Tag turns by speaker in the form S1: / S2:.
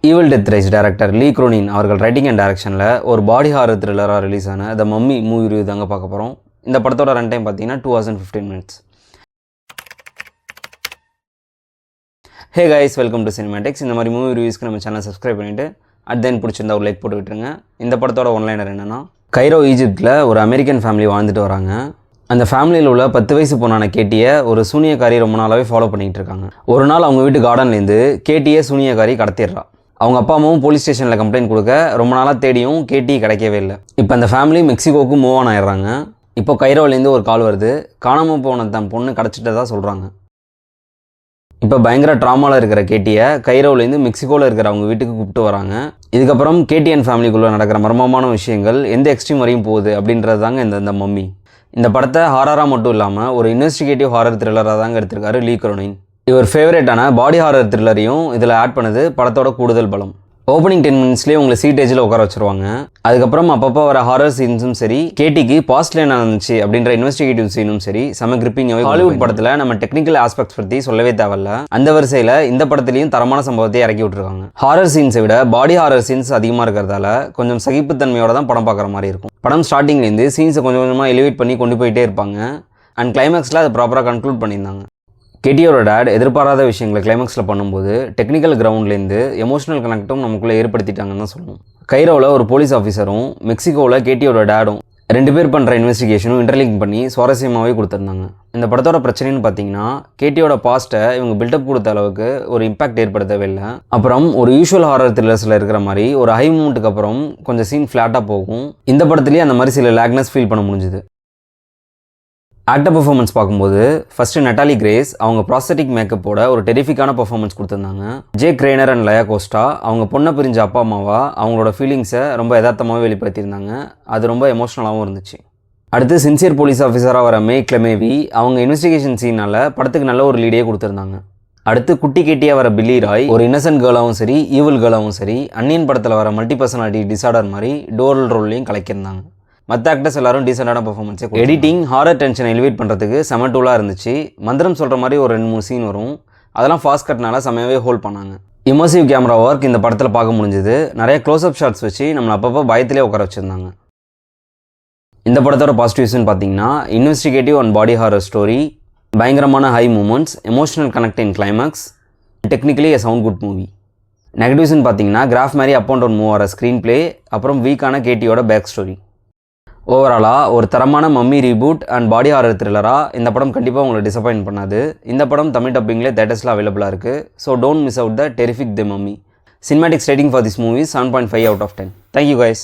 S1: Evil death rice director லீ குரோனின் அவர்கள் writing and டைரக்ஷனில் ஒரு பாடி ஹாரர் த்ரில்லராக ரிலீஸ் ஆன த மம்மி மூவி ரிவ்யூ தாங்க பார்க்க போகிறோம். இந்த படத்தோட ரன் டைம் பார்த்தீங்கன்னா 2 hours and 15 minutes. Hey guys, welcome to cinematics. இந்த மாதிரி மூவி ரிவ்யூஸ்க்கு நம்ம சேனல் சப்ஸ்கிரைப் பண்ணிவிட்டு தென் பிடிச்சிருந்தா ஒரு லைக் போட்டு விட்டுருங்க. இந்த படத்தோட ஒன்லைனர் என்னென்னா, கைரோ ஈஜிப்டில் ஒரு அமெரிக்கன் ஃபேமிலி வாழ்ந்துட்டு வராங்க. அந்த ஃபேமிலியில் உள்ள 10 வயசு பொண்ணான கேட்டியை ஒரு சூனியக்காரி ரொம்ப நாளாகவே ஃபாலோ பண்ணிகிட்டு இருக்காங்க. ஒரு நாள் அவங்க வீட்டு கார்டன்லேருந்து கேட்டியை சூனியக்காரி கடத்திடுறா. அவங்க அப்பா அம்மாவும் போலீஸ் ஸ்டேஷனில் கம்ப்ளைண்ட் கொடுக்க ரொம்ப நாளாக தேடியும் கேட்டி கிடைக்கவே இல்லை. இப்போ அந்த ஃபேமிலி மெக்சிகோவுக்கு மூவ் ஆன் ஆயிடுறாங்க. இப்போ கைரோலேருந்து ஒரு கால் வருது. காணாமல் போன தன் பொண்ணு கிடச்சிட்டதா சொல்கிறாங்க. இப்போ பயங்கர ட்ராமாவில் இருக்கிற கேட்டியை கைரோலேருந்து மெக்சிகோவில் இருக்கிற அவங்க வீட்டுக்கு கூப்பிட்டு வராங்க. இதுக்கப்புறம் கேடிஎன் ஃபேமிலிக்குள்ளே நடக்கிற மர்மமான விஷயங்கள் எந்த எக்ஸ்ட்ரீம் வரையும் போகுது அப்படின்றது தாங்க இந்த மம்மி. இந்த படத்தை ஹாரராக மட்டும் இல்லாமல் ஒரு இன்வெஸ்டிகேட்டிவ் ஹாரர் த்ரில்லராக தாங்க எடுத்திருக்காரு லீ குரோனின். இவர் ஃபேவரேட்டான பாடி ஹாரர் த்ரில்லரையும் இதில் ஆட் பண்ணது படத்தோட கூடுதல் பலம். ஓப்பனிங் 10 minutesலேயே உங்களை சீட் ஏஜில் உட்கார வச்சுருவாங்க. அதுக்கப்புறம் அப்பப்போ வர ஹாரர் சீன்ஸும் சரி, கேட்டிக்கு பாஸ்ட்ல என்ன நடந்துச்சு அப்படின்ற இன்வெஸ்டிகேட்டிவ் சீனும் சரி, செம கிரிப்பிங்காகவே. ஹாலிவுட் படத்தில் நம்ம டெக்னிக்கல் ஆஸ்பெக்ட்ஸ் பற்றி சொல்லவே தேவையில்ல. அந்த வரிசையில் இந்த படத்துலையும் தரமான சம்பவத்தை இறக்கி விட்டுருக்காங்க. ஹாரர் சீன்ஸை விட பாடி ஹாரர் சீன்ஸ் அதிகமாக இருக்கிறதால கொஞ்சம் சகிப்புத்தன்மையோட தான் படம் பார்க்குற மாதிரி இருக்கும். படம் ஸ்டார்டிங்லேருந்து சீன்ஸை கொஞ்சம் கொஞ்சமாக எலிவேட் பண்ணி கொண்டு போயிட்டே இருப்பாங்க. அண்ட் கிளைமேக்ஸில் அதை ப்ராப்பராக கன்க்ளூட் பண்ணியிருந்தாங்க. கேட்டியோட டேட் எதிர்பாராத விஷயங்களை கிளைமேக்ஸில் பண்ணும்போது டெக்னிக்கல் கிரவுண்ட்லேருந்து எமோஷனல் கனெக்டும் நமக்குள்ளே ஏற்படுத்திட்டாங்கன்னு தான் சொல்லணும். கைரோவில் ஒரு போலீஸ் ஆஃபீஸரும் மெக்சிகோவில் கேட்டியோட டேடும் 2 பேர் பண்ணுற இன்வெஸ்டிகேஷனும் இன்டர்லிங்க் பண்ணி சுவாரஸ்யமாகவே கொடுத்துருந்தாங்க. இந்த படத்தோட பிரச்சனைன்னு பார்த்தீங்கன்னா, கேட்டியோட பாஸ்ட்டை இவங்க பில்டப் கொடுத்த அளவுக்கு ஒரு இம்பாக்ட் ஏற்படுத்தவே இல்லை. அப்புறம் ஒரு யூஷுவல் ஹாரர் த்ரில்லர்ஸில் இருக்கிற மாதிரி ஒரு ஹை மூமெண்ட்டுக்கு அப்புறம் கொஞ்சம் சீன் ஃப்ளாட்டாக போகும். இந்த படத்துலேயே அந்த மாதிரி சில லேக்னஸ் ஃபீல் பண்ண முடிஞ்சுது. ஆக்டர் பெர்ஃபார்மன்ஸ் பார்க்கும்போது ஃபஸ்ட்டு நட்டாலி கிரேஸ் அவங்க ப்ராஸ்தட்டிக் மேக்கப்போட ஒரு டெரிஃபிக்கான பெர்ஃபார்மன்ஸ் கொடுத்துருந்தாங்க. ஜேக் ரெய்னர் அண்ட் லயா கோஸ்டா அவங்க பொண்ணை பிரிஞ்ச அப்பா அம்மாவா அவங்களோட ஃபீலிங்ஸை ரொம்ப யதார்த்தமாகவே வெளிப்படுத்தியிருந்தாங்க. அது ரொம்ப எமோஷ்னலாகவும் இருந்துச்சு. அடுத்து சின்சியர் போலீஸ் ஆஃபீஸராக வர மே கிளமேவி அவங்க இன்வெஸ்டிகேஷன் சீனால் படத்துக்கு நல்ல ஒரு லீடே கொடுத்துருந்தாங்க. அடுத்து குட்டி கேட்டியாக வர பில்லி ராய் ஒரு இன்னசென்ட் கேர்ளாகவும் சரி, ஈவில் கேர்ளாகவும் சரி, அன்னியன் படத்தில் வர மல்டி பர்சனாலிட்டி டிசார்டர் மாதிரி டோரல் ரோல்லையும் கலக்கியிருந்தாங்க. மற்ற ஆக்டர்ஸ் எல்லாரும் டீசெண்டான பர்ஃபார்மன்ஸே. எடிட்டிங் ஹாரர் டென்ஷனை எலிவேட் பண்ணுறதுக்கு செம டூலாக இருந்துச்சு. மந்திரம் சொல்கிற மாதிரி ஒரு 2-3 சீன் வரும். அதெல்லாம் ஃபாஸ்ட் கட்னால செமையாகவே ஹோல்ட் பண்ணாங்க. இமர்சிவ் கேமரா ஒர்க் இந்த படத்தில் பார்க்க முடிஞ்சது. நிறைய க்ளோஸ்அப் ஷாட்ஸ் வச்சு நம்மளை அப்பப்போ பயத்திலே உட்கார வச்சுருந்தாங்க. இந்த படத்தோட பாசிட்டிவ்ஸ்ன்னு பார்த்தீங்கன்னா, investigative and body horror story, பயங்கரமான high moments, emotional connect in climax, technically a sound good movie. நெகட்டிவ்ஸ்ன்னு பார்த்தீங்கன்னா, கிராஃப் மாதிரி அப் அண்ட் டவுன் மூவ் ஆகிற ஸ்க்ரீன் பிளே, அப்புறம் வீக்கான கேட்டியோட பேக் ஸ்டோரி. ஓவராலாக ஒரு தரமான mummy reboot and body horror த்ரில்லராக இந்த படம் கண்டிப்பாக உங்களை டிசப்பாயின்ட் பண்ணாது. இந்த படம் தமிழ் டப்பிங்லேயே தேட்டர்ஸில் அவைலபிளாக இருக்குது. So don't miss out the terrific the mummy. Cinematics rating for this movie 7.5 out of 10. Thank you guys.